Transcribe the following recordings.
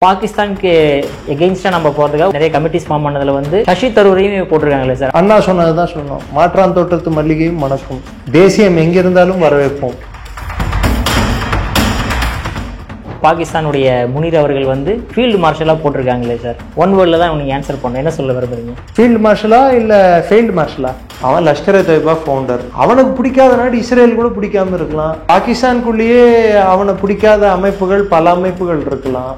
பாகிஸ்தானுக்கு எகெயின்ஸ்டாக நம்ம போகிறதுக்காக நிறைய கமிட்டிஸ் ஃபார்ம் பண்ணதில் வந்து சசி தரூரையும் போட்டிருக்காங்களே சார். அண்ணா சொன்னது தான் சொன்னோம். மாற்றான் தோட்டத்து மல்லிகையும் மணக்கும். தேசியம் எங்கிருந்தாலும் வரவேற்போம். பாகிஸ்தானுடைய முனீர் அவர்கள் வந்து ஃபீல்டு மார்ஷலாக போட்டிருக்காங்களே சார். ஒன் வேர்டில் தான் நீங்கள் ஆன்சர் பண்ண என்ன சொல்ல விரும்புறீங்க? ஃபீல்டு மார்ஷலா இல்லை ஃபெயில்டு மார்ஷலா? அவன் லஷ்கர்-இ தொய்பா ஃபவுண்டர். அவனுக்கு பிடிக்காத நாடு இஸ்ரேல் கூட பிடிக்காம இருக்கலாம். பாகிஸ்தானுக்குள்ளேயே அவனை பிடிக்காத அமைப்புகள் பல அமைப்புகள் இருக்கலாம்.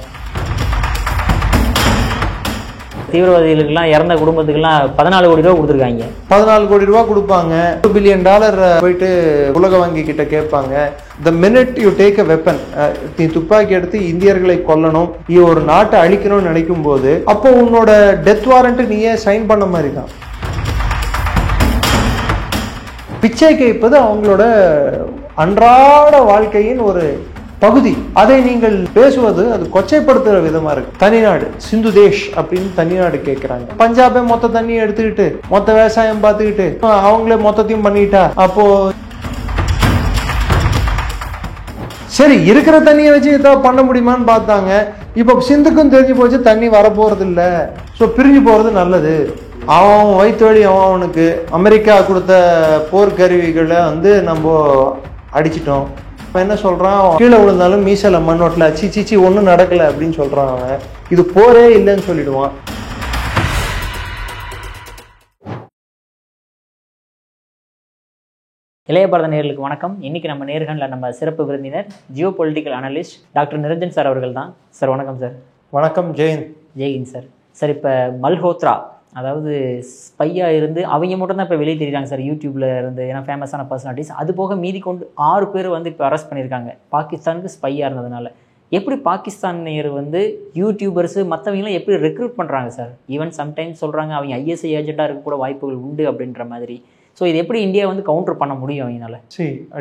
தீவிரவாதிகளுக்கெல்லாம் இறந்த குடும்பத்துக்கெல்லாம் 14 கோடி ரூபா கொடுத்துருக்காங்க. 14 கோடி ரூபா கொடுப்பாங்க. $2 பில்லியன் போயிட்டு உலக வங்கி கிட்ட கேட்பாங்க. The minute you take a weapon, நீ துப்பாக்கி எடுத்து இந்தியர்களை கொல்லணும், நீ ஒரு நாட்டை அழிக்கணும்னு நினைக்கும் போது அப்போ உன்னோட டெத் வாரண்ட் நீயே சைன் பண்ண மாதிரி தான். பிச்சை கேட்பது அவங்களோட அன்றாட வாழ்க்கையின் ஒரு பகுதி. அதை நீங்கள் பேசுவது அது கொச்சைப்படுத்துற விதமா இருக்கு. தனிநாடு சிந்து தேஷ் அப்படின்னு தனிநாடு கேட்கிறாங்க. பஞ்சாபே மொத்த தண்ணியை எடுத்துக்கிட்டு மொத்த விவசாயம் பார்த்துக்கிட்டு அவங்களே மொத்தத்தையும் பண்ணிட்டா அப்போ சரி இருக்கிற தண்ணியை வச்சு ஏதாவது பண்ண முடியுமான்னு பார்த்தாங்க. இப்போ சிந்துக்கும் தெரிஞ்சு போச்சு தண்ணி வரப்போறது இல்லை. ஸோ பிரிஞ்சு போறது நல்லது. அவன் வயிற்று வழி அவனுக்கு அமெரிக்கா கொடுத்த போர்க்கருவிகளை வந்து நம்ம அடிச்சிட்டோம். என்ன சொல்றான், கீழே விழுந்தாலும் மீசல மண்ணோட்டல சீச்சி ஒன்றும் நடக்கல அப்படின்னு சொல்றான். அவன் இது போரே இல்லைன்னு சொல்லிடுவான். இளைய பாரத நேயர்களுக்கு வணக்கம். இன்னைக்கு நம்ம நேர்காணல நம்ம சிறப்பு விருந்தினர் Jio political analyst doctor Niranjan sir அவர்கள் தான். சார் வணக்கம் சார். வணக்கம். ஜெயின் சார். சார் இப்போ மல்ஹோத்ரா அதாவது ஸ்பையாக இருந்து அவங்க மட்டும் தான் இப்போ வெளியே தெரியுறாங்க சார், யூடியூப்ல இருந்து. ஏன்னா ஃபேமஸான பர்சனாலிட்டிஸ். அது போக மீதி கொண்டு 6 பேர் வந்து இப்போ அரெஸ்ட் பண்ணியிருக்காங்க பாகிஸ்தானுக்கு ஸ்பையாக இருந்ததுனால. எப்படி பாகிஸ்தானியர் வந்து யூடியூபர்ஸு மற்றவங்களாம் எப்படி ரெக்ரூட் பண்ணுறாங்க சார்? ஈவன் சம்டைம்ஸ் சொல்கிறாங்க அவங்க ஐஎஸ்ஐ ஏஜென்ட்டாக இருக்க கூட வாய்ப்புகள் உண்டு அப்படின்ற மாதிரி. ஸோ இது எப்படி இந்தியா வந்து கவுண்டர் பண்ண முடியும் அவங்களால?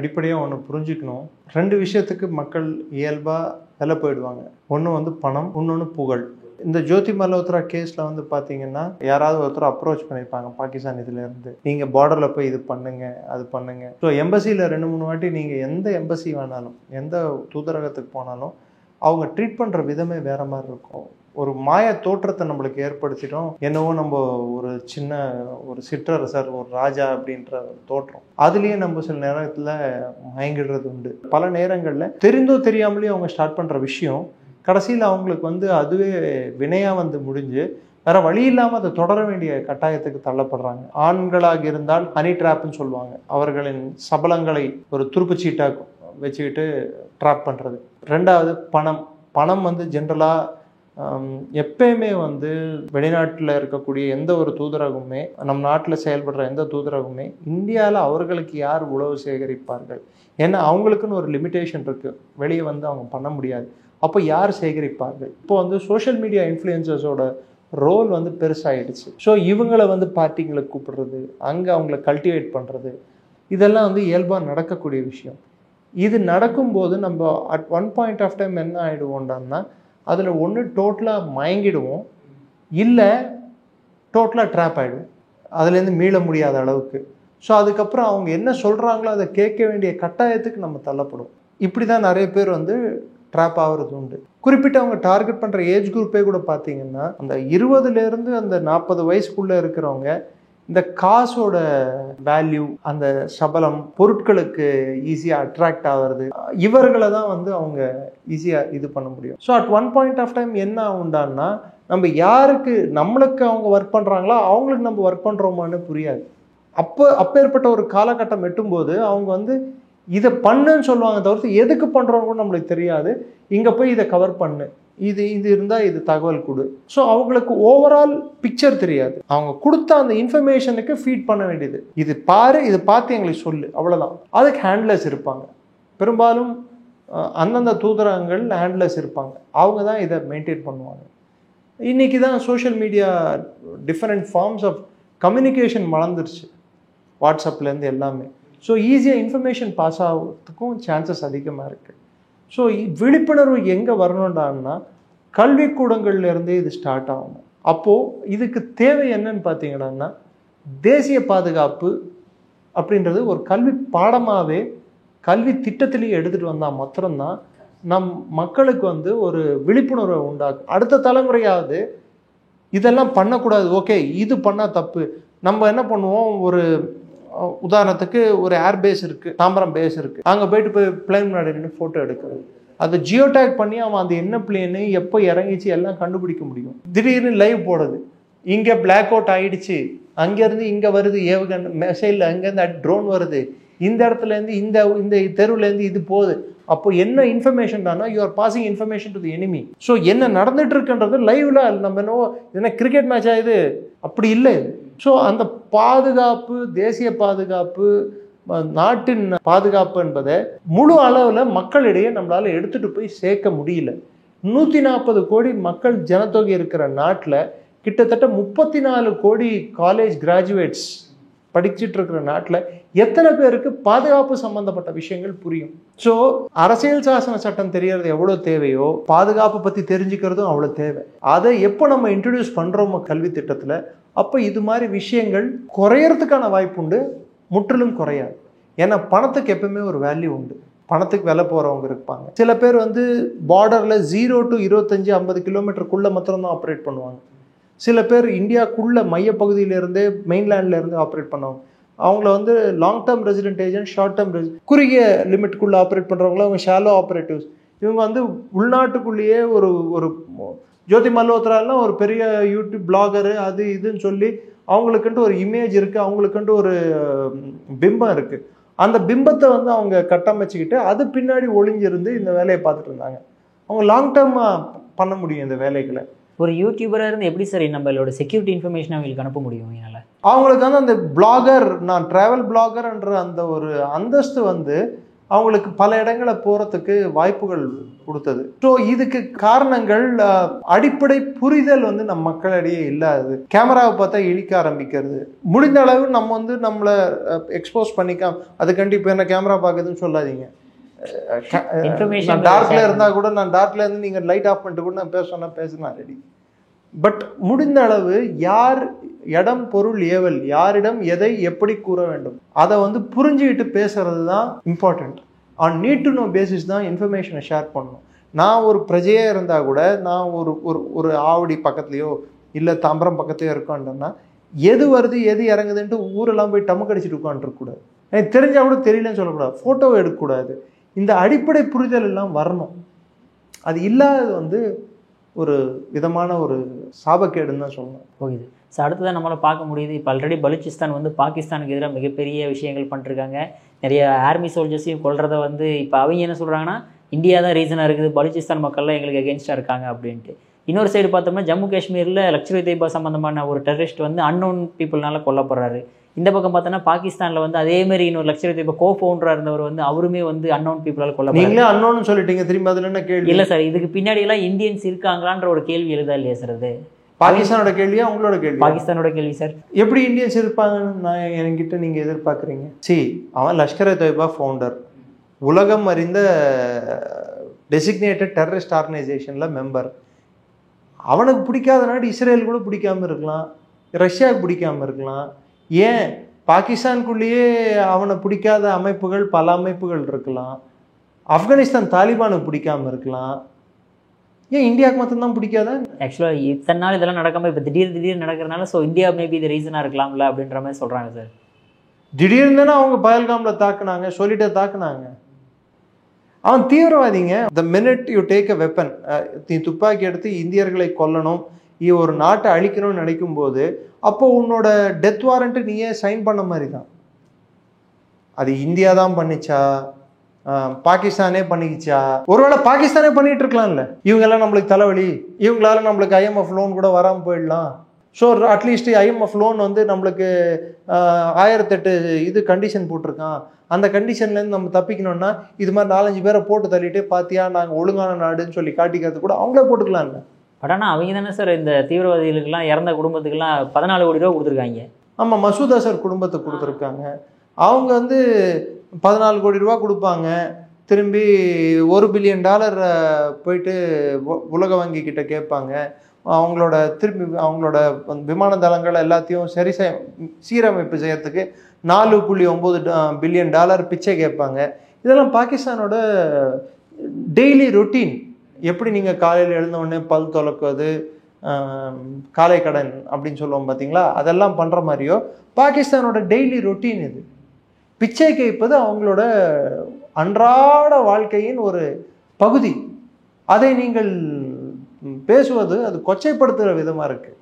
அடிப்படையாக ஒன்று புரிஞ்சுக்கணும். 2 விஷயத்துக்கு மக்கள் இயல்பாக விலை போயிடுவாங்க. ஒன்று வந்து பணம், இன்னொன்று புகழ். இந்த ஜோதி மல்ஹோத்ரா கேஸில் வந்து பார்த்தீங்கன்னா யாராவது ஒருத்தர் அப்ரோச் பண்ணியிருப்பாங்க பாகிஸ்தான் இதுலேருந்து, நீங்கள் பார்டரில் போய் இது பண்ணுங்க அது பண்ணுங்க. ஸோ எம்பசியில் 2-3 வாட்டி நீங்கள் எந்த எம்பசி வேணாலும் எந்த தூதரகத்துக்கு போனாலும் அவங்க ட்ரீட் பண்ணுற விதமே வேற மாதிரி இருக்கும். ஒரு மாய தோற்றத்தை நம்மளுக்கு ஏற்படுத்திட்டோம். என்னவோ நம்ம ஒரு சிற்றரசர், ஒரு ராஜா அப்படின்ற ஒரு தோற்றம். அதுலேயே நம்ம சில நேரத்தில் மயங்கிடுறது உண்டு. பல நேரங்களில் தெரிந்தோ தெரியாமலேயே அவங்க ஸ்டார்ட் பண்ணுற விஷயம் கடைசியில் அவங்களுக்கு வந்து அதுவே வினையாக வந்து முடிஞ்சு வேற வழி இல்லாமல் அதை தொடர வேண்டிய கட்டாயத்துக்கு தள்ளப்படுறாங்க. ஆண்களாக இருந்தால் ஹனி ட்ராப்னு சொல்லுவாங்க. அவர்களின் சபலங்களை ஒரு துருப்புச்சீட்டாக வச்சுக்கிட்டு ட்ராப் பண்ணுறது. 2வது பணம் வந்து ஜென்ரலாக எப்பயுமே வந்து வெளிநாட்டில் இருக்கக்கூடிய எந்த ஒரு தூதரகமுமே, நம் நாட்டில் செயல்படுற எந்த தூதரகமுமே இந்தியாவில் அவர்களுக்கு யார் உளவு சேகரிப்பார்கள்? ஏன்னா அவங்களுக்குன்னு ஒரு லிமிட்டேஷன் இருக்குது. வெளியே வந்து அவங்க பண்ண முடியாது. அப்போ யார் சேகரிப்பார்கள்? இப்போ வந்து சோஷியல் மீடியா இன்ஃப்ளூயன்சர்ஸோட ரோல் வந்து பெருசாகிடுச்சு. ஸோ இவங்களை வந்து பார்ட்டிங்களை கூப்பிடுறது, அங்கே அவங்கள கல்டிவேட் பண்ணுறது, இதெல்லாம் வந்து இயல்பாக நடக்கக்கூடிய விஷயம். இது நடக்கும்போது நம்ம at one point of time என்ன ஆகிடுவோம்டான்னா அதில் ஒன்று டோட்டலாக மயங்கிடுவோம், இல்லை டோட்டலாக ட்ராப் ஆகிடுவோம். அதுலேருந்து மீள முடியாத அளவுக்கு. ஸோ அதுக்கப்புறம் அவங்க என்ன சொல்கிறாங்களோ அதை கேட்க வேண்டிய கட்டாயத்துக்கு நம்ம தள்ளப்படுவோம். இப்படி தான் நிறைய பேர் வந்து ட்ராப் ஆகிறது உண்டு. குறிப்பிட்ட அவங்க டார்கெட் பண்ணுற ஏஜ் குரூப்பே கூட பார்த்தீங்கன்னா அந்த 20லேருந்து அந்த 40 வயசுக்குள்ளே இருக்கிறவங்க இந்த காசோட வேல்யூ, அந்த சபலம், பொருட்களுக்கு ஈஸியாக அட்ராக்ட் ஆகிறது, இவர்களை தான் வந்து அவங்க ஈஸியாக இது பண்ண முடியும். So at one point of time என்ன உண்டான்னா நம்ம யாருக்கு நம்மளுக்கு அவங்க ஒர்க் பண்ணுறாங்களோ அவங்களுக்கு நம்ம ஒர்க் பண்ணுறோமான்னு புரியாது. அப்பேற்பட்ட ஒரு காலகட்டம் எட்டும்போது அவங்க வந்து இதை பண்ணுன்னு சொல்லுவாங்க தவிர்த்து எதுக்கு பண்ணுறோன்னு கூட நம்மளுக்கு தெரியாது. இங்கே போய் இதை கவர் பண்ணு, இது இருந்தால் இது தகவல் கொடு. ஸோ அவங்களுக்கு ஓவரால் பிக்சர் தெரியாது. அவங்க கொடுத்த அந்த இன்ஃபர்மேஷனுக்கு ஃபீட் பண்ண வேண்டியது. இது பாரு, இதை பார்த்து எங்களுக்கு சொல்லு, அவ்வளோதான். அதுக்கு ஹேண்ட்லர்ஸ் இருப்பாங்க. பெரும்பாலும் அந்தந்த தூதரகங்கள் ஹேண்ட்லர்ஸ் இருப்பாங்க. அவங்க தான் இதை மெயின்டைன் பண்ணுவாங்க. இன்றைக்கி தான் social media different forms of communication வளர்ந்துருச்சு. வாட்ஸ்அப்லேருந்து எல்லாமே. ஸோ ஈஸியாக இன்ஃபர்மேஷன் பாஸ் ஆகிறதுக்கும் சான்சஸ் அதிகமாக இருக்குது. ஸோ விழிப்புணர்வு எங்கே வரணும்டான்னா கல்விக்கூடங்கள்லேருந்தே இது ஸ்டார்ட் ஆகணும். அப்போது இதுக்கு தேவை என்னன்னு பார்த்தீங்கன்னா தேசிய பாதுகாப்பு அப்படின்றது ஒரு கல்வி பாடமாகவே கல்வி திட்டத்திலேயே எடுத்துகிட்டு வந்தால் மாத்திரம்தான் நம் மக்களுக்கு வந்து ஒரு விழிப்புணர்வை உண்டாக்கும். அடுத்த தலைமுறையாவது இதெல்லாம் பண்ணக்கூடாது, ஓகே இது பண்ணால் தப்பு. நம்ம என்ன பண்ணுவோம், ஒரு உதாரணத்துக்கு ஒரு ஏர்பேஸ் இருக்குது, தாம்பரம் பேஸ் இருக்குது, அங்கே போய் பிளேன் முன்னாடி நின்று ஃபோட்டோ எடுக்கிறது. அதை ஜியோ டேக் பண்ணி அவன் அது என்ன பிளேனு எப்போ இறங்கிச்சு எல்லாம் கண்டுபிடிக்க முடியும். திடீர்னு லைவ் போடுது, இங்கே பிளாக் அவுட் ஆகிடுச்சு, அங்கேருந்து இங்கே வருது ஏவுகணை மெசைலில், அங்கேருந்து ட்ரோன் வருது, இந்த இடத்துலேருந்து இந்த தெருவுலேருந்து இது போகுது. அப்போ என்ன இன்ஃபர்மேஷன் தானா, you are passing information to the enemy. So என்ன நடந்துட்டு இருக்குன்றது லைவ்ல நம்ம என்னவோ என்ன கிரிக்கெட் மேட்ச் ஆகுது அப்படி இல்லை. ஸோ அந்த பாதுகாப்பு, தேசிய பாதுகாப்பு, நாட்டின் பாதுகாப்பு என்பதை முழு அளவில் மக்களிடையே நம்மளால எடுத்துட்டு போய் சேர்க்க முடியல. 140 கோடி மக்கள் ஜனத்தொகை இருக்கிற நாட்டில் கிட்டத்தட்ட 34 கோடி காலேஜ் கிராஜுவேட்ஸ் படிச்சுட்டு இருக்கிற நாட்டில் எத்தனை பேருக்கு பாதுகாப்பு சம்பந்தப்பட்ட விஷயங்கள் புரியும்? ஸோ அரசியல் சாசன சட்டம் தெரியறது எவ்வளோ தேவையோ பாதுகாப்பு பற்றி தெரிஞ்சுக்கிறதும் அவ்வளோ தேவை. அதை எப்போ நம்ம இன்ட்ரடியூஸ் பண்ணுறோமோ கல்வி திட்டத்தில், அப்போ இது மாதிரி விஷயங்கள் குறையறதுக்கான வாய்ப்பு உண்டு, முற்றிலும் குறையாது. ஏன்னா பணத்துக்கு எப்பவுமே ஒரு வேல்யூ உண்டு, பணத்துக்கு விலை போகிறவங்க இருப்பாங்க. சில பேர் வந்து பார்டரில் 0 to 25-50 கிலோமீட்டருக்குள்ளே மாத்திரம்தான் ஆப்ரேட் பண்ணுவாங்க. சில பேர் இந்தியாவுக்குள்ள மையப்பகுதியிலேருந்தே மெயின்லேண்ட்லேருந்து ஆப்ரேட் பண்ணுவாங்க. அவங்கள வந்து long term resident agent, short term குறுகிய லிமிட்டுக்குள்ளே ஆப்ரேட் பண்ணுறவங்கள அவங்க ஷாலோ ஆப்ரேட்டிவ்ஸ். இவங்க வந்து உள்நாட்டுக்குள்ளேயே ஒரு ஜோதி மல்ஹோத்ராலாம் ஒரு பெரிய யூடியூப் பிளாகரு அது இதுன்னு சொல்லி அவங்களுக்குன்ட்டு ஒரு இமேஜ் இருக்குது, அவங்களுக்குன்ட்டு ஒரு பிம்பம் இருக்குது. அந்த பிம்பத்தை வந்து அவங்க கட்டமைச்சுக்கிட்டு அது பின்னாடி ஒளிஞ்சிருந்து இந்த வேலையை பார்த்துட்டு இருந்தாங்க. அவங்க லாங் டேர்மாக பண்ண முடியும் இந்த வேலைகளை. ஒரு யூடியூபராக இருந்து எப்படி சார் நம்மளோட செக்யூரிட்டி இன்ஃபர்மேஷன் அவங்களுக்கு அனுப்ப முடியும்? என்னால் அவங்களுக்கு வந்து அந்த பிளாகர், நான் ட்ராவல் பிளாகர்ன்ற அந்த ஒரு அந்தஸ்து வந்து அவங்களுக்கு பல இடங்களை போகிறதுக்கு வாய்ப்புகள் கொடுத்தது. ஸோ இதுக்கு காரணங்கள் அடிப்படை புரிதல் வந்து நம்ம மக்களிடையே இல்லாது. கேமராவை பார்த்தா இழிக்க ஆரம்பிக்கிறது. முடிந்த அளவு நம்ம வந்து நம்மளை எக்ஸ்போஸ் பண்ணிக்காம, அது கண்டிப்பாக என்ன கேமரா பார்க்குதுன்னு சொல்லாதீங்க. நான் டார்க்ல இருந்தா கூட, நான் டார்க்ல இருந்து நீங்க லைட் ஆஃப் பண்ணிட்டு கூட நான் பேசணும் ரெடி. பட் முடிந்த அளவு யார் இடம் பொருள் ஏவல், யாரிடம் எதை எப்படி கூற வேண்டும் அதை வந்து புரிஞ்சுக்கிட்டு பேசுறது தான் important. On need to know basis தான் இன்ஃபர்மேஷனை ஷேர் பண்ணணும். நான் ஒரு பிரஜையா இருந்தா கூட, நான் ஒரு ஆவடி பக்கத்துலயோ இல்லை தாம்பரம் பக்கத்துலயோ இருக்கோன்னா எது வருது எது இறங்குதுன்ட்டு ஊரெல்லாம் போய் டமுக்கு அடிச்சுட்டு உட்காந்துருக்கூடாது. எனக்கு தெரிஞ்சா கூட தெரியலன்னு சொல்லக்கூடாது, ஃபோட்டோவை எடுக்கக்கூடாது. இந்த அடிப்படை புரிதல் எல்லாம் வரணும். அது இல்லாதது வந்து ஒரு விதமான ஒரு சாபக்கேடுன்னு தான் சொல்லணும். போகுது. ஸோ அடுத்ததான் நம்மளால் பார்க்க முடியுது, இப்போ ஆல்ரெடி பலூச்சிஸ்தான் வந்து பாகிஸ்தானுக்கு எதிராக மிகப்பெரிய விஷயங்கள் பண்ணிருக்காங்க. நிறைய ஆர்மி சோல்ஜர்ஸையும் கொள்றதை வந்து இப்போ அவங்க என்ன சொல்கிறாங்கன்னா, இந்தியா தான் ரீசனாக இருக்குது, பலூச்சிஸ்தான் மக்கள்லாம் எங்களுக்கு எகென்ஸ்டாக இருக்காங்க அப்படின்ட்டு. இன்னொரு சைடு பார்த்தோம்னா ஜம்மு காஷ்மீரில் லஷ்கர் தொய்பா சம்மந்தமான ஒரு டெரரிஸ்ட் வந்து அன்னோன் பீப்புள்னால கொல்லப்படுறாரு. இந்த பக்கம் பார்த்தோன்னா பாகிஸ்தானில் வந்து அதேமாதிரி இன்னொரு லஷ்கர் தொய்பா கோ ஃபவுண்டராக இருந்தவர் வந்து அவருமே வந்து அன்னோன் பீப்புளால் கொல்லப்படுறாரு. நீங்களே அன்னோன்னு சொல்லிட்டீங்க, திரும்பி அதில் என்ன கேள்வி? இல்லை சார், இதுக்கு பின்னாடி எல்லாம் இந்தியன்ஸ் இருக்காங்களான்ற ஒரு கேள்வி எழுதா இல்லையா சார்? அது பாகிஸ்தானோட கேள்வியா உங்களோட கேள்வி? பாகிஸ்தானோட கேள்வி சார். எப்படி இந்தியன்ஸ் இருப்பாங்கன்னு நான் என்கிட்ட நீங்க எதிர்பார்க்குறீங்க? அவன் லஷ்கர் தொய்பா ஃபவுண்டர், உலகம் அறிந்த டெசிக்னேட்டட் டெரரிஸ்ட் ஆர்கனைசேஷன்ல மெம்பர். அவனுக்கு பிடிக்காத நாடு இஸ்ரேல் கூட பிடிக்காம இருக்கலாம், ரஷ்யாவுக்கு பிடிக்காம இருக்கலாம். ஏன் பாகிஸ்தானுக்குள்ளேயே அவனை பிடிக்காத அமைப்புகள் பல அமைப்புகள் இருக்கலாம். ஆப்கானிஸ்தான் தாலிபானுக்கு பிடிக்காம இருக்கலாம். ஏன் இந்தியாவுக்கு மட்டும்தான் பிடிக்காதா? ஆக்சுவலாக இத்தனை நாள் இதெல்லாம் நடக்காமல் இப்போ திடீர்னு நடக்கிறதுனால ஸோ இந்தியா மேபி இது ரீசனாக இருக்கலாம்ல அப்படின்ற மாதிரி சொல்கிறாங்க சார். திடீர்னு அவங்க பஹல்காமில் தாக்குனாங்க, சொல்லிட்டே தாக்குனாங்க. அவன் தீவிரவாதிங்க. The minute you take a weapon, நீ துப்பாக்கி எடுத்து இந்தியர்களை கொல்லணும், ஒரு நாட்டை அழிக்கணும்னு நினைக்கும் போது அப்போ உன்னோட டெத் வாரண்ட்டு நீயே சைன் பண்ண மாதிரி தான். அது இந்தியா தான் பண்ணிச்சா, பாகிஸ்தானே பண்ணிக்கிச்சா? ஒருவேளை பாகிஸ்தானே பண்ணிட்டு இருக்கலாம்ல. இவங்கெல்லாம் நம்மளுக்கு தலைவலி, இவங்களால நம்மளுக்கு IMF லோன் கூட வராமல் போயிடலாம். ஸோ அட்லீஸ்ட் IMF லோன் வந்து நம்மளுக்கு 1008 இது கண்டிஷன் போட்டிருக்கான், அந்த கண்டிஷன்லேருந்து நம்ம தப்பிக்கணும்னா இது மாதிரி 4-5 பேரை போட்டு தள்ளிட்டு பார்த்தியா நாங்கள் ஒழுங்கான நாடுன்னு சொல்லி காட்டிக்கிறது கூட அவங்களே போட்டுக்கலாம்ல. பட் ஆனால் அவங்க தானே சார் இந்த தீவிரவாதிகளுக்கெல்லாம் இறந்த குடும்பத்துக்கெல்லாம் 14 கோடி ரூபா கொடுத்துருக்காங்க. ஆமாம், மசூத் அசர் குடும்பத்துக்கு கொடுத்துருக்காங்க. அவங்க வந்து 14 கோடி ரூபா கொடுப்பாங்க, திரும்பி $1 பில்லியன் போயிட்டு உலக வங்கி கிட்ட கேட்பாங்க. அவங்களோட திரும்பி அவங்களோட விமான தளங்கள் எல்லாத்தையும் சீரமைப்பு செய்யறதுக்கு $4.9 பில்லியன் பிச்சை கேட்பாங்க. இதெல்லாம் பாகிஸ்தானோட டெய்லி ரொட்டீன். எப்படி நீங்கள் காலையில் எழுந்த உடனே பல் துலக்குவது, காலை கடன் அப்படின்னு சொல்லுவோம் பார்த்தீங்களா, அதெல்லாம் பண்ணுற மாதிரியோ பாகிஸ்தானோட டெய்லி ரொட்டீன் இது. பிச்சை கேட்பது அவங்களோட அன்றாட வாழ்க்கையின் ஒரு பகுதி. அதை நீங்கள் பேசுவது அது கொச்சைப்படுத்துகிற விதமாக இருக்குது.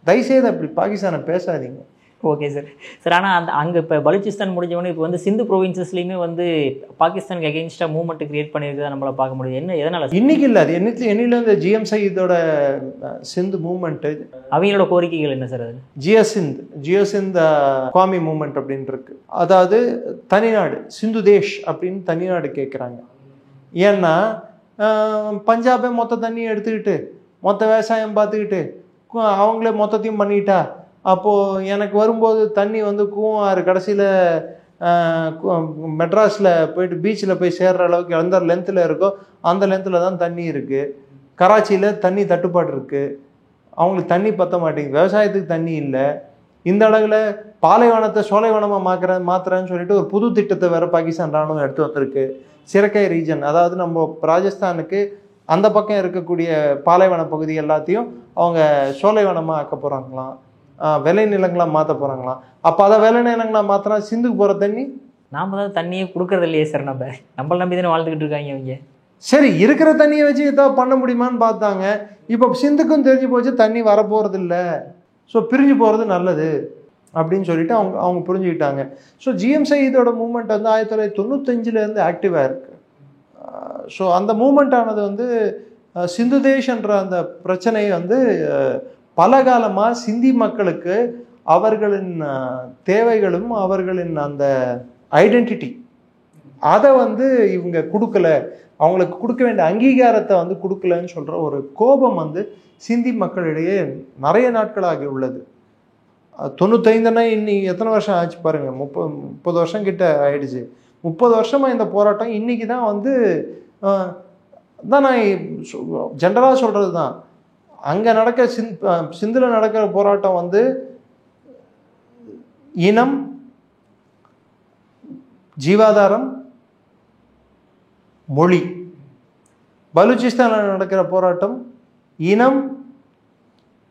தயவுசெய்து அப்படி பாகிஸ்தானை பேசாதீங்க. Okay sir. சார் ஆனால் அங்கே இப்போ பலூச்சிஸ்தான் முடிஞ்சவொடனே இப்போ வந்து சிந்து ப்ரொவின்சஸ்லேயுமே வந்து பாகிஸ்தானுக்கு அகெயின்ஸ்டாக மூவ்மெண்ட் கிரியேட் பண்ணியிருக்கிறத நம்மளை பார்க்க முடியுது. என்ன எதனால் இன்னைக்கு இல்லை, அது என்னில இந்த ஜிஎம் சயீதோட சிந்து மூவ்மெண்ட்டு, அவங்களோட கோரிக்கைகள் என்ன சார்? அது ஜியோசிந்த் குவாமி மூவ்மெண்ட் அப்படின்னு இருக்கு. அதாவது தனிநாடு, சிந்து தேஷ் அப்படின்னு தனிநாடு கேட்குறாங்க. ஏன்னா பஞ்சாபே மொத்த தண்ணியை எடுத்துக்கிட்டு மொத்த விவசாயம் பார்த்துக்கிட்டு அவங்களே மொத்தத்தையும் பண்ணிட்டா, அப்போது எனக்கு வரும்போது தண்ணி வந்து கூவாறு கடைசியில் மெட்ராஸில் போயிட்டு பீச்சில் போய் சேர்கிற அளவுக்கு எந்த லென்த்தில் இருக்கோ அந்த லென்த்தில் தான் தண்ணி இருக்குது. கராச்சியில் தண்ணி தட்டுப்பாடு இருக்குது, அவங்களுக்கு தண்ணி பற்ற மாட்டேங்குது, விவசாயத்துக்கு தண்ணி இல்லை. இந்த அளவில் பாலைவனத்தை சோலைவனமாக மாத்துறேன்னு சொல்லிட்டு ஒரு புது திட்டத்தை வேறு பாகிஸ்தான் ராணுவம் எடுத்து வந்திருக்கு. சிரக்கை ரீஜன், அதாவது நம்ம ராஜஸ்தானுக்கு அந்த பக்கம் இருக்கக்கூடிய பாலைவன பகுதி எல்லாத்தையும் அவங்க சோலைவனமாக ஆக்க போகிறாங்களாம், விளை நிலங்களாக மாற்ற போகிறாங்களாம். அப்போ அதை விளை நிலங்களாக மாற்றினா சிந்துக்கு போகிற தண்ணி நாம் தான் தண்ணியே கொடுக்கறது இல்லையே சார். நம்மளை நம்பி தானே வாழ்ந்துக்கிட்டு இருக்காங்க அவங்க. சரி, இருக்கிற தண்ணியை வச்சு ஏதாவது பண்ண முடியுமான்னு பார்த்தாங்க. இப்போ சிந்துக்கும் தெரிஞ்சு போச்சு தண்ணி வரப்போகிறது இல்லை, ஸோ பிரிஞ்சு போகிறது நல்லது அப்படின்னு சொல்லிட்டு அவங்க புரிஞ்சுக்கிட்டாங்க. ஸோ ஜிஎம் சயீதோட மூவ்மெண்ட் வந்து 1995 ஆக்டிவாக இருக்குது. ஸோ அந்த மூவ்மெண்ட் ஆனது வந்து சிந்து தேஷ்ன்ற அந்த பிரச்சனையை வந்து பல காலமாக சிந்தி மக்களுக்கு அவர்களின் தேவைகளும் அவர்களின் அந்த ஐடென்டிட்டி அதை வந்து இவங்க கொடுக்கல, அவங்களுக்கு கொடுக்க வேண்டிய அங்கீகாரத்தை வந்து கொடுக்கலன்னு சொல்கிற ஒரு கோபம் வந்து சிந்தி மக்களிடையே நிறைய நாட்களாகி உள்ளது. 95னா இன்னைக்கு எத்தனை வருஷம் ஆச்சு பாருங்கள், 30 வருஷம் கிட்ட ஆயிடுச்சு. 30 வருஷமாக இந்த போராட்டம் இன்னைக்கு தான் வந்து தான் நான் ஜென்ரலாக சொல்கிறது தான். அங்கே நடக்க சிந்தில் நடக்கிற போராட்டம் வந்து இனம், ஜீவாதாரம், மொழி. பலூச்சிஸ்தானில் நடக்கிற போராட்டம் இனம்,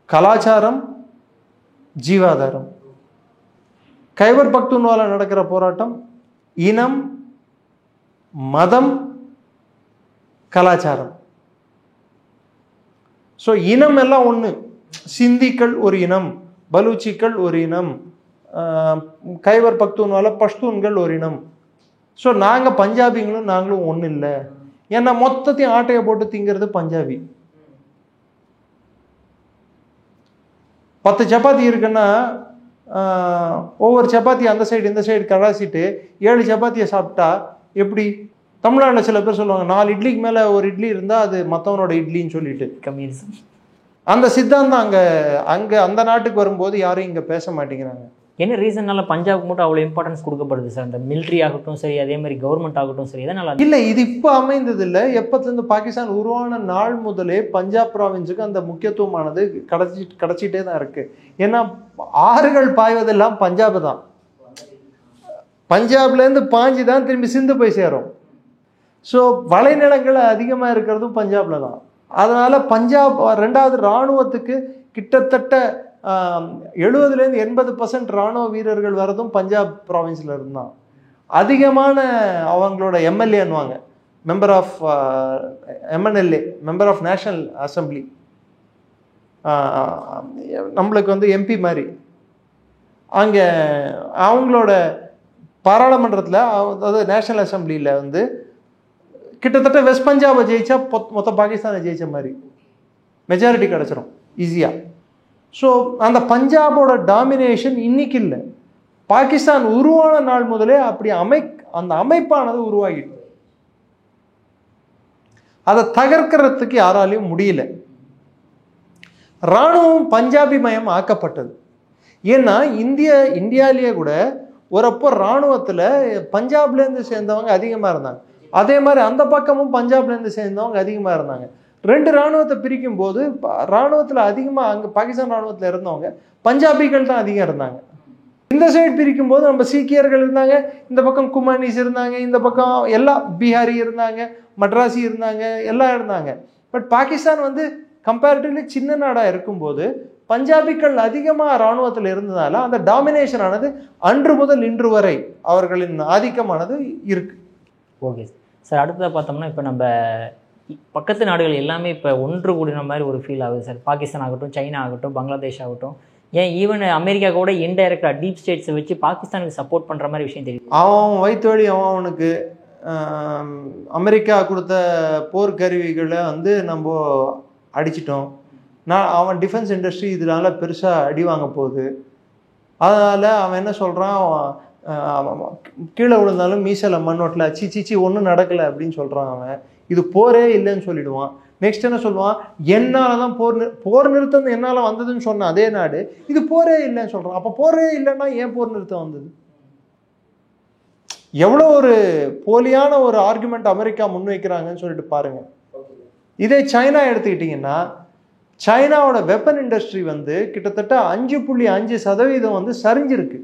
கலாச்சாரம், ஜீவாதாரம். கைபர் பக்துன்வாலா நடக்கிற போராட்டம் இனம், மதம், கலாச்சாரம். ஸோ இனம் எல்லாம் ஒன்று. சிந்திகள் ஒரு இனம், பலூச்சிகள் ஒரு இனம், கைபர் பக்துன்வாலா பஷ்தூன்கள் ஒரு இனம். ஸோ நாங்கள் பஞ்சாபிங்களும் நாங்களும் ஒன்றும் இல்லை. ஏன்னா மொத்தத்தையும் ஆட்டையை போட்டு திங்கிறது பஞ்சாபி. 10 சப்பாத்தி இருக்குன்னா ஒவ்வொரு சப்பாத்தி அந்த சைடு இந்த சைடு கடாசிட்டு 7 சப்பாத்தியை சாப்பிட்டா எப்படி? தமிழ்நாட்டில் சில பேர் சொல்லுவாங்க 4 இட்லிக்கு மேலே ஒரு இட்லி இருந்தால் அது மற்றவனோட இட்லின்னு சொல்லிட்டு. கம்யூனிசம் அந்த சித்தாந்தம் அங்கே அந்த நாட்டுக்கு வரும்போது யாரும் இங்கே பேச மாட்டேங்கிறாங்க. என்ன ரீசன்னால பஞ்சாபுக்கு மட்டும் அவ்வளோ இம்பார்ட்டன்ஸ் கொடுக்கப்படுது சார்? அந்த மிலிட்ரி ஆகட்டும் சரி, அதே மாதிரி கவர்மெண்ட் ஆகட்டும் சரி, எதனால? இல்லை, இது இப்போ அமைந்தது இல்லை. எப்போத்துலேருந்து பாகிஸ்தான் உருவான நாள் முதலே பஞ்சாப் ப்ராவின்ஸுக்கு அந்த முக்கியத்துவமானது கிடச்சிட்டே தான் இருக்குது. ஏன்னா ஆறுகள் பாய்வதெல்லாம் பஞ்சாப் தான். பஞ்சாப்லேருந்து பாஞ்சு தான் திரும்பி சிந்து போய் சேரும். ஸோ வளைநிலங்கள் அதிகமாக இருக்கிறதும் பஞ்சாபில் தான். அதனால் பஞ்சாப் 2வது இராணுவத்துக்கு கிட்டத்தட்ட 70% 80% இராணுவ வீரர்கள் வரதும் பஞ்சாப் ப்ராவின்ஸில் இருந்தான். அதிகமான அவங்களோட எம்எல்ஏன்னுவாங்க, member of MNLA, member of national assembly, நம்மளுக்கு வந்து எம்பி மாதிரி. அங்கே அவங்களோட பாராளுமன்றத்தில், அதாவது நேஷனல் அசம்பிளியில் வந்து கிட்டத்தட்ட வெஸ்ட் பஞ்சாபை ஜெயிச்சா மொத்த பாகிஸ்தானை ஜெயிச்ச மாதிரி மெஜாரிட்டி கிடச்சிரும் ஈஸியாக. ஸோ அந்த பஞ்சாபோட டாமினேஷன் இன்னைக்கு இல்லை, பாகிஸ்தான் உருவான நாள் முதலே அப்படி அந்த அமைப்பானது உருவாகிட்டு அதை தகர்க்கிறதுக்கு யாராலையும் முடியல. இராணுவம் பஞ்சாபி மயம் ஆக்கப்பட்டது. ஏன்னா இந்தியாவிலேயே கூட ஒரப்போ இராணுவத்தில் பஞ்சாப்லேருந்து சேர்ந்தவங்க அதிகமாக இருந்தாங்க. அதே மாதிரி அந்த பக்கமும் பஞ்சாப்லேருந்து சேர்ந்தவங்க அதிகமாக இருந்தாங்க. 2 இராணுவத்தை பிரிக்கும் போது இராணுவத்தில் அதிகமாக அங்கே பாகிஸ்தான் இராணுவத்தில் இருந்தவங்க பஞ்சாபிகள் தான் அதிகம் இருந்தாங்க. இந்த சைடு பிரிக்கும் போது நம்ம சீக்கியர்கள் இருந்தாங்க, இந்த பக்கம் குமானிஸ் இருந்தாங்க, இந்த பக்கம் எல்லாம் பீகாரி இருந்தாங்க, மட்ராசி இருந்தாங்க, எல்லாம் இருந்தாங்க. பட் பாகிஸ்தான் வந்து கம்பேரிட்டிவ்லி சின்ன நாடாக இருக்கும்போது பஞ்சாபிகள் அதிகமாக இராணுவத்தில் இருந்ததால அந்த டாமினேஷன் ஆனது அன்று முதல் இன்று வரை அவர்களின் ஆதிக்கமானது இருக்கு. Okay sir. அடுத்ததாக பார்த்தோம்னா இப்போ நம்ம பக்கத்து நாடுகள் எல்லாமே இப்போ ஒன்று கூடின மாதிரி ஒரு ஃபீல் ஆகுது சார். பாகிஸ்தான் ஆகட்டும், சைனா ஆகட்டும், பங்களாதேஷ் ஆகட்டும், ஏன் ஈவன் அமெரிக்கா கூட இன்டைரக்டாக டீப் ஸ்டேட்ஸை வச்சு பாகிஸ்தானுக்கு சப்போர்ட் பண்ணுற மாதிரி விஷயம் தெரியுது. அவன் வயிற்றுவழி அவனுக்கு அமெரிக்கா கொடுத்த போர்க்கருவிகளை வந்து நம்ம அடிச்சிட்டோம். அவன் டிஃபென்ஸ் இண்டஸ்ட்ரி இதனால பெருசாக அடி வாங்க போகுது. அதனால் அவன் என்ன சொல்கிறான், கீழே விழுந்தாலும் மீசையில் மண்ணோட்டில் சீச்சி ஒன்றும் நடக்கலை அப்படின்னு சொல்கிறான். அவன் இது போரே இல்லைன்னு சொல்லிடுவான். நெக்ஸ்ட் என்ன சொல்லுவான், என்னால் தான் போர் நிறுத்தம் என்னால் வந்ததுன்னு சொன்ன அதே நாடு இது போரே இல்லைன்னு சொல்கிறான். அப்போ போரே இல்லைன்னா ஏன் போர் நிறுத்தம் வந்தது? எவ்வளோ ஒரு போலியான ஒரு ஆர்குமெண்ட் அமெரிக்கா முன்வைக்கிறாங்கன்னு சொல்லிட்டு பாருங்க. இதே சைனா எடுத்துக்கிட்டிங்கன்னா, சைனாவோட வெப்பன் இண்டஸ்ட்ரி வந்து கிட்டத்தட்ட 5.5% வந்து சரிஞ்சிருக்கு.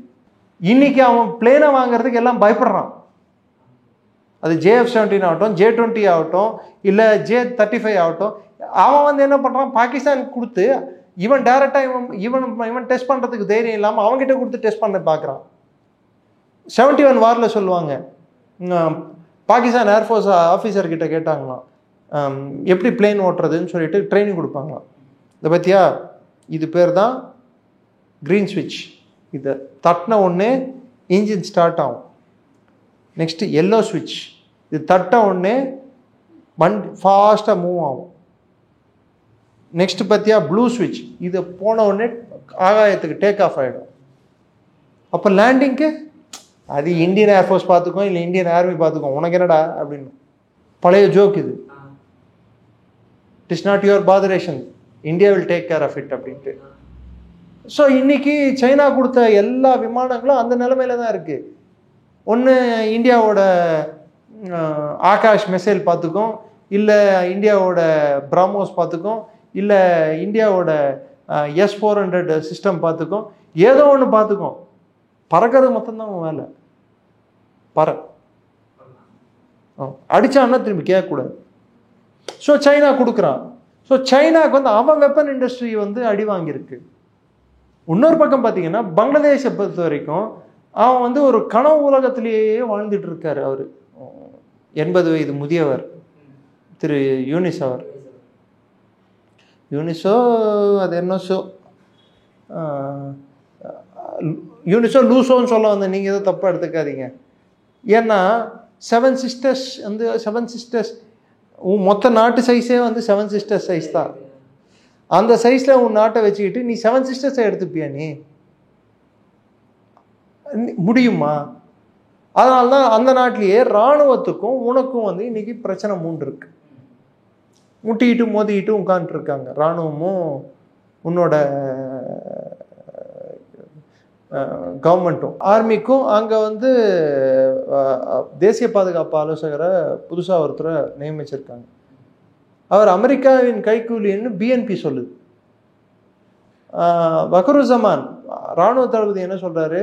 இன்னைக்கு அவன் பிளேனை வாங்குறதுக்கு எல்லாம் பயப்படுறான். அது JF-17 ஆகட்டும், J-20 ஆகட்டும், இல்லை J-35 ஆகட்டும். அவன் வந்து என்ன பண்ணுறான், பாகிஸ்தானுக்கு கொடுத்து இவன் டைரெக்டாக இவன் டெஸ்ட் பண்ணுறதுக்கு தைரியம் இல்லாமல் அவங்ககிட்ட கொடுத்து டெஸ்ட் பண்ண பார்க்குறான். 71 வாரில் சொல்லுவாங்க, பாகிஸ்தான் ஏர்ஃபோர்ஸ் ஆஃபீஸர்கிட்ட கேட்டாங்களாம் எப்படி பிளேன் ஓட்டுறதுன்னு சொல்லிட்டு ட்ரைனிங் கொடுப்பாங்களாம். இதை பற்றியா, இது பேர் தான் க்ரீன் ஸ்விட்ச். இதை தட்டின ஒன்று இன்ஜின் ஸ்டார்ட் ஆகும். நெக்ஸ்ட்டு எல்லோ ஸ்விட்ச், இது தட்ட உடனே வண்டி ஃபாஸ்ட்டாக மூவ் ஆகும். நெக்ஸ்ட்டு பார்த்தியா ப்ளூ ஸ்விட்ச், இது போன உடனே ஆகாயத்துக்கு டேக் ஆஃப் ஆகிடும். அப்போ லேண்டிங்க்கு அது இந்தியன் ஏர்ஃபோர்ஸ் பார்த்துக்கோ இல்லை இந்தியன் ஆர்மி பார்த்துக்கோ, உனக்கு என்னடா அப்படின்னு பழைய ஜோக் இது. It is not your botheration, India will take care of it அப்படின்ட்டு. ஸோ இன்னைக்கு சைனா கொடுத்த எல்லா விமானங்களும் அந்த நிலைமையில தான் இருக்குது. ஒன்று இந்தியாவோட ஆகாஷ் மிசைல் பார்த்துக்கும், இல்லை இந்தியாவோட பிரம்மோஸ் பார்த்துக்கும், இல்லை இந்தியாவோட S-400 சிஸ்டம் பார்த்துக்கும், ஏதோ ஒன்று பார்த்துக்கும். பறக்கிறது மொத்தம்தான் வேலை. அடிச்சான்னா திரும்பி கேட்கக்கூடாது. ஸோ சைனா கொடுக்குறான். ஸோ சைனாவுக்கு வந்து அவன் வெப்பன் இண்டஸ்ட்ரி வந்து அடி வாங்கியிருக்கு. இன்னொரு பக்கம் பார்த்தீங்கன்னா பங்களாதேஷை பொறுத்த வரைக்கும் அவன் வந்து ஒரு கனவு உலகத்திலேயே வாழ்ந்துட்டு இருக்காரு. அவர் 80 வயது முதியவர் திரு யூனிஸ். அவர் யூனிஸோ அது என்னோ யூனிஸோ லூசோன்னு சொல்ல வந்த நீங்கள் எதுவும் தப்பாக எடுத்துக்காதீங்க. ஏன்னா 7 சிஸ்டர்ஸ் வந்து 7 சிஸ்டர்ஸ் மொத்த நாட்டு சைஸே வந்து 7 சிஸ்டர்ஸ் சைஸ் தான். அந்த சைஸில் உன் நாட்டை வச்சுக்கிட்டு நீ 7 சிஸ்டர்ஸை எடுத்துப்பியா? நீ முடியுமா? அதனால தான் அந்த நாட்டிலேயே இராணுவத்துக்கும் உனக்கும் வந்து இன்னைக்கு பிரச்சனை 3 இருக்கு. முட்டிக்கிட்டு மோதிக்கிட்டு உட்காந்துட்டு இருக்காங்க. இராணுவமும் உன்னோட கவர்மெண்ட்டும். ஆர்மிக்கும் அங்கே வந்து தேசிய பாதுகாப்பு ஆலோசகரை புதுசாக ஒருத்தரை நியமிச்சிருக்காங்க. அவர் அமெரிக்காவின் கைக்கூலின்னு BNP சொல்லுது. வக்ருஸமான் இராணுவ தளபதி என்ன சொல்றாரு,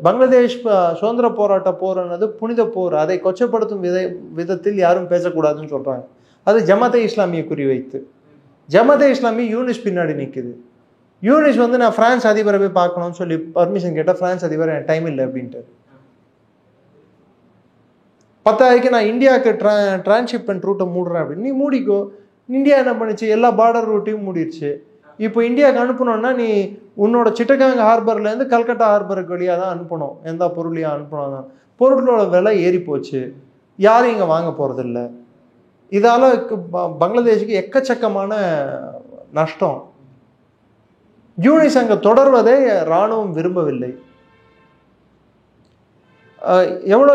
பங்களாதேஷ் சுதந்திர போராட்ட போர்னது புனித போர், அதை கொச்சப்படுத்தும் விதத்தில் யாரும் பேசக்கூடாதுன்னு சொல்றாங்க. அது ஜமாத்தே இஸ்லாமியை குறிவைத்து. ஜமாத்தே இஸ்லாமி யூனிஸ் பின்னாடி நிற்குது. யூனிஸ் வந்து நான் பிரான்ஸ் அதிபரை போய் பார்க்கணும்னு சொல்லி பர்மிஷன் கேட்டால் பிரான்ஸ் அதிபர் எனக்கு டைம் இல்லை அப்படின்ட்டு. 10 நான் இந்தியாவுக்கு டிரான்ஸ்ஷிப்மெண்ட் ரூட்டை மூடுறேன் அப்படின்னு. நீ மூடிக்கோ. இந்தியா என்ன பண்ணிச்சு, எல்லா பார்டர் ரூட்டையும் மூடிடுச்சு. இப்போ இந்தியாவுக்கு அனுப்பணும்னா நீ உன்னோட சிட்டகாங் ஹார்பர்லேருந்து கல்கட்டா ஹார்பருக்கு வழியாக தான் அனுப்பணும். எந்த பொருளையும் அனுப்பணும் தான். பொருளோட விலை ஏறி போச்சு. யாரும் இங்கே வாங்க போகிறதில்ல. இதால் பங்களாதேஷுக்கு எக்கச்சக்கமான நஷ்டம். யூனிஸ் அங்கே தொடர்வதை இராணுவம் விரும்பவில்லை. எவ்வளோ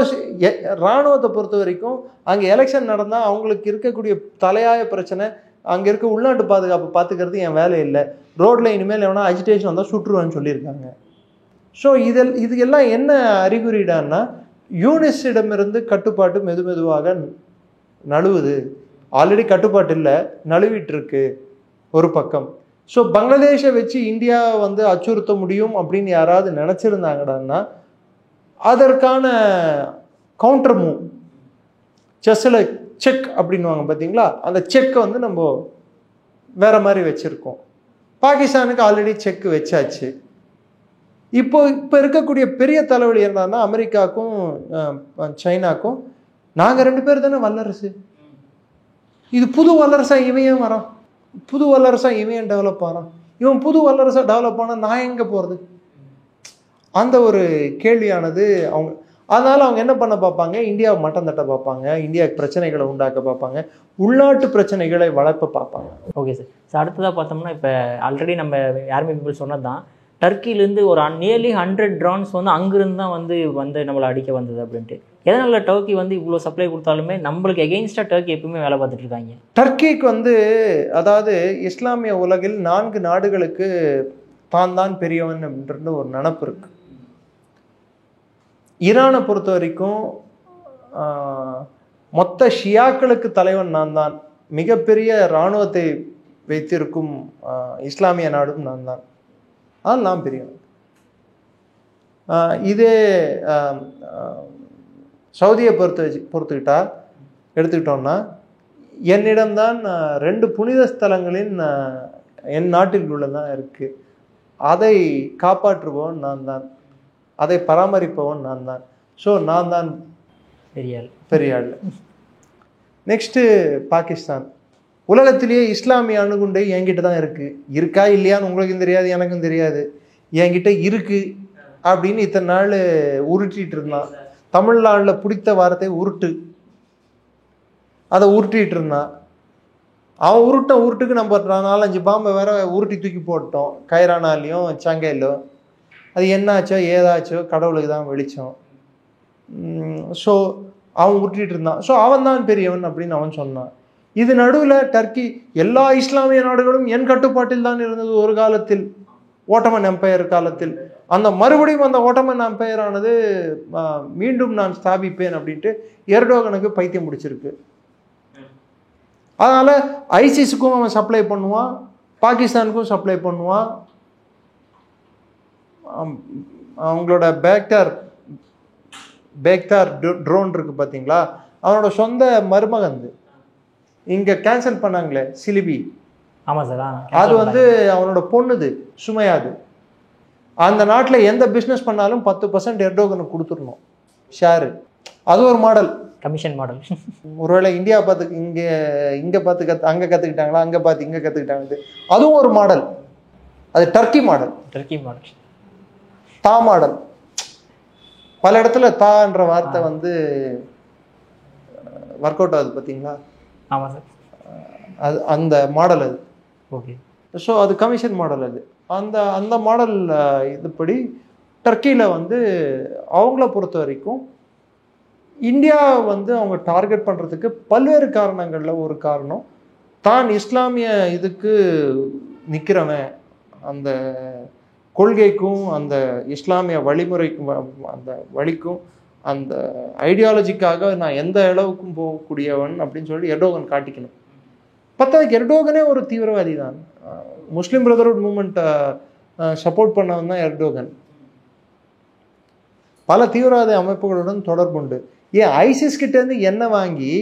இராணுவத்தை பொறுத்த வரைக்கும் அங்கே எலெக்ஷன் நடந்தால் அவங்களுக்கு இருக்கக்கூடிய தலையாய பிரச்சனை, அங்கே இருக்க உள்நாட்டு பாதுகாப்பு பார்த்துக்கிறது என் வேலை இல்லை. ரோட்டில் இனிமேல் எவனா அஜிடேஷன் வந்தால் சுற்றுருவான்னு சொல்லியிருக்காங்க. ஸோ இது எல்லாம் என்ன அறிகுறிடான்னா, யூனிஸிடமிருந்து கட்டுப்பாட்டு மெதுவாக நழுவுது. ஆல்ரெடி கட்டுப்பாட்டு இல்லை, நழுவிட்டு இருக்கு ஒரு பக்கம். ஸோ பங்களாதேஷை வச்சு இந்தியா வந்து அச்சுறுத்த முடியும் அப்படின்னு யாராவது நினச்சிருந்தாங்கன்னா அதற்கான கவுண்டர் மூவ் செஸ்ஸில் செக் அப்படின்வாங்க பார்த்தீங்களா, அந்த செக்கை வந்து நம்ம வேற மாதிரி வச்சுருக்கோம். பாகிஸ்தானுக்கு ஆல்ரெடி செக் வச்சாச்சு. இப்போ இருக்கக்கூடிய பெரிய தலைவலி என்னன்னா அமெரிக்காவுக்கும் சைனாக்கும் நாங்கள் 2 பேர் தானே வல்லரசு, இது புது வல்லரசா இவன் ஏன் வரான், புது வல்லரசா இவன் ஏன் டெவலப் ஆகிறான், இவன் புது வல்லரசா டெவலப் ஆனால் நான் எங்கே போகிறது, அந்த ஒரு கேள்வியானது அவங்க. அதனால அவங்க என்ன பண்ண பார்ப்பாங்க, இந்தியாவை மட்டம் தட்ட பார்ப்பாங்க, இந்தியாவுக்கு பிரச்சனைகளை உண்டாக்க பார்ப்பாங்க, உள்நாட்டு பிரச்சனைகளை வளர்ப்ப பார்ப்பாங்க. Okay sir. ஸோ அடுத்ததாக பார்த்தோம்னா இப்போ ஆல்ரெடி நம்ம ஆர்மி பீப்புள் சொன்னது தான், டர்க்கிலேருந்து ஒரு நியர்லி 100 ட்ரோன்ஸ் வந்து அங்கிருந்து தான் வந்து நம்மளை அடிக்க வந்தது அப்படின்ட்டு. எதனால டர்க்கி வந்து இவ்வளோ சப்ளை கொடுத்தாலுமே நம்மளுக்கு எகெயின்ஸ்டாக டர்க்கி எப்பவுமே வேலை பார்த்துட்டு இருக்காங்க? டர்க்கிக்கு வந்து அதாவது இஸ்லாமிய உலகில் 4 நாடுகளுக்கு தான் பெரியவன் அப்படின்ற ஒரு நினப்பு இருக்கு. ஈரானை பொறுத்த வரைக்கும் மொத்த ஷியாக்களுக்கு தலைவன் நான் தான், மிகப்பெரிய இராணுவத்தை வைத்திருக்கும் இஸ்லாமிய நாடும் நான் தான், ஆனால் நான் பெரியவன். இதே சவுதியை எடுத்துக்கிட்டோம்னா என்னிடம்தான் 2 புனித ஸ்தலங்களின் என் நாட்டில் உள்ளதான் இருக்கு, அதை காப்பாற்றுபவன் நான் தான், அதை பராமரிப்பவன் நான் தான். ஸோ நான் தான் பெரிய ஆள். நெக்ஸ்ட்டு பாகிஸ்தான். உலகத்திலேயே இஸ்லாமிய அணுகுண்டை என்கிட்ட தான் இருக்குது, இருக்கா இல்லையான்னு உங்களுக்கும் தெரியாது எனக்கும் தெரியாது, என்கிட்ட இருக்குது அப்படின்னு இத்தனை நாள் உருட்டிகிட்டு இருந்தான். தமிழ்நாட்டில் பிடித்த வார்த்தை உருட்டு, அதை உருட்டிகிட்டு இருந்தான். அவன் உருட்டுக்கு நம்ம 4-5 பாம்பை வேற உருட்டி தூக்கி போட்டோம், கைரானாலையும் சங்கையிலும். அது என்னாச்சோ ஏதாச்சோ கடவுளுக்கு தான் வெளிச்சம். ஸோ அவன் உருட்டிகிட்டு இருந்தான். ஸோ அவன் தான் பெரியவன் அப்படின்னு அவன் சொன்னான். இது நடுவில் டர்க்கி எல்லா இஸ்லாமிய நாடுகளும் என் கட்டுப்பாட்டில் தான் இருந்தது ஒரு காலத்தில், ஓட்டமன் எம்பையர் காலத்தில். அந்த மறுபடியும் அந்த ஓட்டமன் எம்பையர் ஆனது மீண்டும் நான் ஸ்தாபிப்பேன் அப்படின்ட்டு எர்டோகனுக்கு பைத்தியம் முடிச்சிருக்கு. அதனால ஐசிஸுக்கும் அவன் சப்ளை பண்ணுவான், பாகிஸ்தானுக்கும் சப்ளை பண்ணுவான். அவங்களோட பேக்டார் ட்ரோன் இருக்கு பார்த்தீங்களா, அவனோட சொந்த மருமகன் இங்கே கேன்சல் பண்ணாங்களே சிலிபி. ஆமாம் சார். அது வந்து அவனோட பொண்ணுது சுமையாது. அந்த நாட்டில் எந்த பிஸ்னஸ் பண்ணாலும் 10% எர்டோகனுக்கு கொடுத்துடணும் ஷேரு. அது ஒரு மாடல், கமிஷன் மாடல். ஒருவேளை இந்தியா பார்த்து இங்கே பார்த்து அங்கே கற்றுக்கிட்டாங்களா, அங்கே பார்த்து இங்கே கற்றுக்கிட்டாங்க, அதுவும் ஒரு மாடல். அது டர்க்கி மாடல். தா மாடல். பல இடத்துல தான்ற வார்த்தை வந்து ஒர்க் அவுட் ஆகுது பார்த்தீங்களா. ஆமாம் சார். அது அந்த மாடல் அது. ஓகே. ஸோ அது கமிஷன் மாடல். அது அந்த மாடல் இதுபடி டர்க்கியில் வந்து அவங்கள பொறுத்த வரைக்கும் இந்தியா வந்து அவங்க டார்கெட் பண்ணுறதுக்கு பல்வேறு காரணங்களில் ஒரு காரணம், தான் இஸ்லாமிய இதுக்கு நிற்கிறவன், அந்த கொள்கைக்கும் அந்த இஸ்லாமிய வழிமுறைக்கும் அந்த வழிக்கும் அந்த ஐடியாலஜிக்காக நான் எந்த அளவுக்கும் போகக்கூடியவன் அப்படின்னு சொல்லி எர்டோகன் காட்டிக்கணும். பத்தாவதுக்கு எர்டோகனே ஒரு தீவிரவாதி தான். முஸ்லீம் பிரதர்ஹுட் மூமெண்ட்டை சப்போர்ட் பண்ணவன் தான் எர்டோகன். பல தீவிரவாத அமைப்புகளுடன் தொடர்புண்டு. ஏன் ஐசிஸ் கிட்டேருந்து எண்ணெய் வாங்கி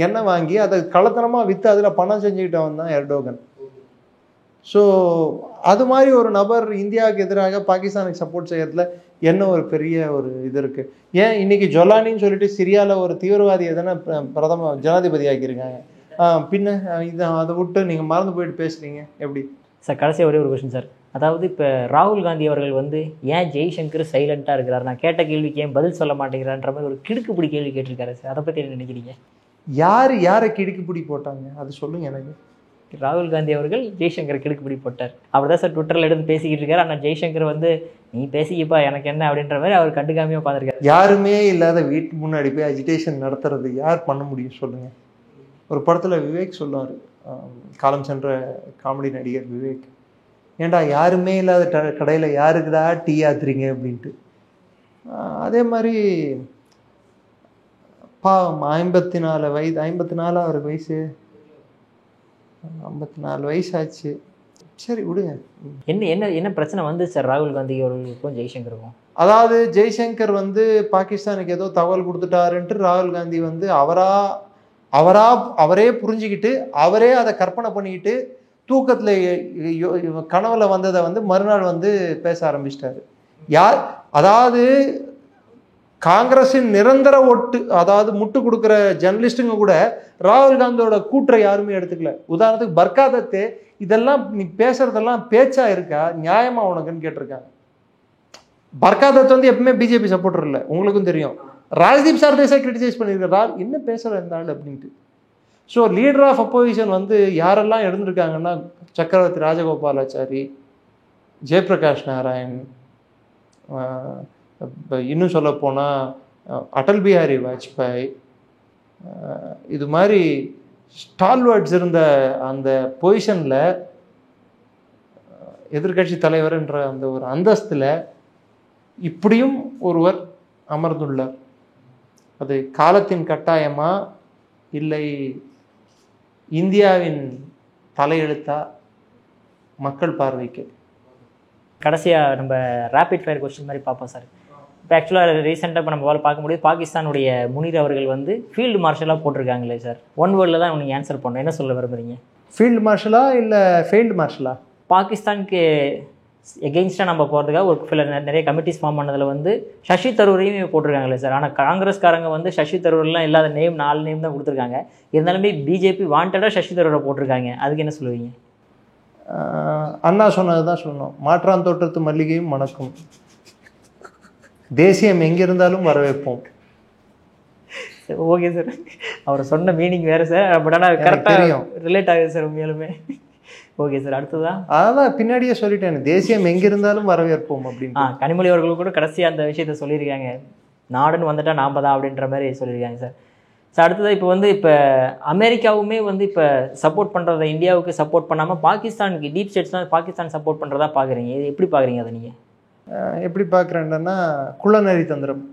எண்ணெய் வாங்கி அதை கள்ளத்தனமாக விற்று அதில் பணம் செஞ்சுக்கிட்டவன் தான் எர்டோகன். ஸோ அது மாதிரி ஒரு நபர் இந்தியாவுக்கு எதிராக பாகிஸ்தானுக்கு சப்போர்ட் செய்யறதுல என்ன ஒரு பெரிய ஒரு இது இருக்குது. ஏன் இன்னைக்கு ஜொலானின்னு சொல்லிட்டு சிரியாவில் ஒரு தீவிரவாதியை தானே ஜனாதிபதி ஆக்கியிருக்காங்க. பின்ன இதை அதை விட்டு நீங்கள் மறந்து போயிட்டு பேசுகிறீங்க எப்படி சார்? கடைசியாக ஒரே ஒரு கொஸ்டின் சார். அதாவது இப்போ ராகுல் காந்தி அவர்கள் வந்து ஏன் ஜெய்சங்கர் சைலண்ட்டாக இருக்கிறார், நான் கேட்ட கேள்விக்கு ஏன் பதில் சொல்ல மாட்டேங்கிறான்ற மாதிரி ஒரு கிடுக்குப்பிடி கேள்வி கேட்டிருக்காரு சார். அதை பற்றி என்ன நினைக்கிறீங்க? யாரை கிடுக்குப்பிடி போட்டாங்க அது சொல்லுங்கள் எனக்கு. ராகுல் காந்தி அவர்கள் ஜெய்சங்கர் கிடுக்குப்பிடி போட்டார். அவர் தான் சார் ட்விட்டரில் எடுத்து பேசிக்கிட்டு இருக்காரு. ஆனால் ஜெய்சங்கர் வந்து நீ பேசிக்கப்பா எனக்கு என்ன அப்படின்ற மாதிரி அவர் கண்டுக்காமையே உட்காந்துருக்காரு. யாருமே இல்லாத வீட்டு முன்னாடி போய் அஜிடேஷன் நடத்துறது யார் பண்ண முடியும் சொல்லுங்கள்? ஒரு படத்தில் விவேக் சொல்லுவார், காலம் சென்ற காமெடி நடிகர் விவேக், ஏன்டா யாருமே இல்லாத கடையில் யாருக்குடா டீ ஆத்துறீங்க அப்படின்ட்டு. அதே மாதிரி பாவம் 54 அவருக்கு வயசு. 54 வயசாச்சு. சரி விடுங்க. என்ன என்ன என்ன பிரச்சனை வந்து சார் ராகுல் காந்தி அவர்களுக்கும் ஜெய்சங்கருக்கும்? அதாவது ஜெய்சங்கர் வந்து பாகிஸ்தானுக்கு ஏதோ தகவல் கொடுத்துட்டாருன்ட்டு ராகுல் காந்தி வந்து அவரே புரிஞ்சுக்கிட்டு அவரே அதை கற்பனை பண்ணிக்கிட்டு தூக்கத்தில் கனவுல வந்ததை வந்து மறுநாள் வந்து பேச ஆரம்பிச்சிட்டாரு. அதாவது காங்கிரஸின் நிரந்தர அதாவது முட்டு கொடுக்குற ஜெர்னலிஸ்ட்டுங்க கூட ராகுல் காந்தியோட கூற்றை யாருமே எடுத்துக்கல. உதாரணத்துக்கு பர்காதத்தே இதெல்லாம் நீ பேசுறதெல்லாம் பேச்சா இருக்கா, நியாயமா உனக்குன்னு கேட்டிருக்காங்க. பர்காதத் வந்து எப்பவுமே பிஜேபி சப்போர்ட்டர் இல்லை, உங்களுக்கும் தெரியும். ராஜ்தீப் சர்தேசாய் கிரிட்டிசைஸ் பண்ணியிருக்கிறார், என்ன பேசுற இருந்தாள் அப்படின்ட்டு. ஸோ லீடர் ஆஃப் அப்போசிஷன் வந்து யாரெல்லாம் எழுந்திருக்காங்கன்னா சக்கரவர்த்தி ராஜகோபாலாச்சாரி, ஜெயபிரகாஷ் நாராயண், இன்னும் சொல்ல போனால் அடல் பிஹாரி வாஜ்பாய், இது மாதிரி ஸ்டால்வர்ட்ஸ் இருந்த அந்த பொசிஷனில் எதிர்கட்சி தலைவர் என்ற அந்த ஒரு அந்தஸ்தில் இப்படியும் ஒருவர் அமர்ந்துள்ளார். அது காலத்தின் கட்டாயமா இல்லை இந்தியாவின் தலையெழுத்தா மக்கள் பார்வைக்கு. கடைசியாக நம்ம ரேபிட் ஃபயர் கொஸ்டின் மாதிரி பார்ப்போம் சார். இப்போ ஆக்சுவலாக ரீசெண்டாக இப்போ நம்ம பார்க்க முடியுது, பாகிஸ்தானுடைய முனீர் அவர்கள் வந்து ஃபீல்டு மார்ஷலாக போட்டிருக்காங்களே சார். ஒன் வேர்டில் தான் நீங்கள் ஆன்சர் பண்ணணும். என்ன சொல்ல விரும்புறீங்க? ஃபீல்டு மார்ஷலா இல்லை ஃபெயில்டு மார்ஷலா? பாகிஸ்தானுக்கு எகெயின்ஸ்டாக நம்ம போகிறதுக்காக ஒரு நிறைய கமிட்டிஸ் ஃபார்ம் பண்ணதில் வந்து சசி தரூரையும் போட்டிருக்காங்களே சார். ஆனால் காங்கிரஸ்காரங்க வந்து சசி தரூர்லாம் இல்லாத 4 நேம் தான் கொடுத்துருக்காங்க. இருந்தாலுமே பிஜேபி வாண்டடாக சசி தரூரை போட்டிருக்காங்க. அதுக்கு என்ன சொல்லுவீங்க? அண்ணா சொன்னது தான் சொல்லணும். மாற்றான் தோற்றத்து மல்லிகையும் மணக்கும், தேசியம் எங்கிருந்தாலும் வரவேற்போம். ஓகே சார், அவர் சொன்ன மீனிங் வேறு சார், பட் ஆனால் கரெக்டாக ரிலேட் ஆகுது சார் உண்மையாலுமே. ஓகே சார், அடுத்ததான் அதான் பின்னாடியே சொல்லிட்டேன், தேசியம் எங்கிருந்தாலும் வரவேற்போம் அப்படின்னு. கனிமொழி அவர்கள் கூட கடைசியாக அந்த விஷயத்த சொல்லியிருக்காங்க, நாடுன்னு வந்துட்டா நாம தான் அப்படின்ற மாதிரி சொல்லியிருக்காங்க சார். ஸோ அடுத்ததாக இப்போ அமெரிக்காவுமே வந்து இப்போ சப்போர்ட் பண்ணுறத இந்தியாவுக்கு சப்போர்ட் பண்ணாமல் பாகிஸ்தானுக்கு டீப் ஸ்டேட்ஸ்லாம் பாகிஸ்தான் சப்போர்ட் பண்ணுறதா பார்க்குறீங்க. இது எப்படி பார்க்குறீங்க அதை நீங்கள்? எப்படி பார்க்குறேன்னா குள்ளநரி தந்திரம்.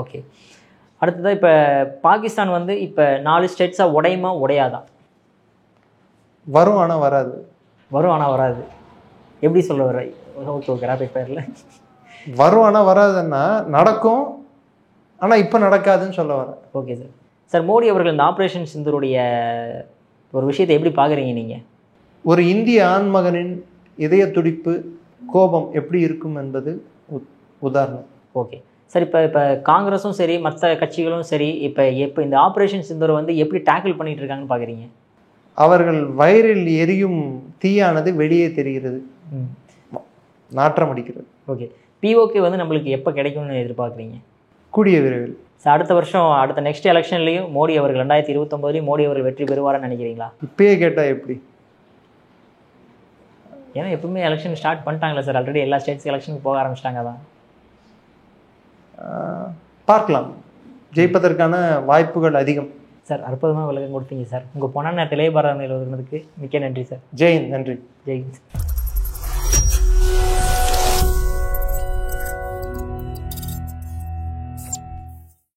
ஓகே. அடுத்ததாக இப்போ பாகிஸ்தான் வந்து இப்போ 4 ஸ்டேட்ஸாக உடையுமா உடையாதான்? வரும் ஆனால் வராது. வரும் ஆனால் வராது எப்படி சொல்ல வர? ஓகே ரேபிட் ஃபயரில் வரும் ஆனால் வராதுன்னா நடக்கும், ஆனால் இப்போ நடக்காதுன்னு சொல்ல வரேன். Okay sir. சார் மோடி அவர்கள் இந்த ஆப்ரேஷன் சிந்தூருடைய ஒரு விஷயத்தை எப்படி பார்க்குறீங்க நீங்கள்? ஒரு இந்திய ஆண்மகனின் இதய துடிப்பு, கோபம் எப்படி இருக்கும் என்பது உதாரணம். Okay sir. இப்போ காங்கிரஸும் சரி மற்ற கட்சிகளும் சரி இப்போ இந்த ஆப்ரேஷன் சிந்தூரை வந்து எப்படி டேக்கிள் பண்ணிட்டு இருக்காங்கன்னு பார்க்குறீங்க? அவர்கள் வயிறில் எரியும் தீயானது வெளியே தெரிகிறது, நாற்றம் அடிக்கிறது. ஓகே. பிஓகே வந்து நம்மளுக்கு எப்போ கிடைக்கும்னு எதிர்பார்க்குறீங்க? கூடிய விரைவில். சார் அடுத்த வருஷம் அடுத்த நெக்ஸ்ட் எலெக்ஷன்லேயும் மோடி அவர்கள் 2029 மோடி அவர்கள் வெற்றி பெறுவார்னு நினைக்கிறீங்களா? இப்பயே கேட்டால் எப்படி? ஏன்னா எப்பவுமே எலெக்ஷன் ஸ்டார்ட் பண்ணிட்டாங்களே சார், ஆல்ரெடி எல்லா ஸ்டேட்ஸ் எலெக்ஷனுக்கு போக ஆரம்பிச்சிட்டாங்க தான். பார்க்கலாம், ஜெயிப்பதற்கான வாய்ப்புகள் அதிகம். சார் அற்புதமாக விளக்கம் கொடுத்தீங்க சார். உங்கள் பொன்னான நேரத்தில் பாராளுமன்ற மிக்க நன்றி சார். ஜெயின். நன்றி. ஜெயின்.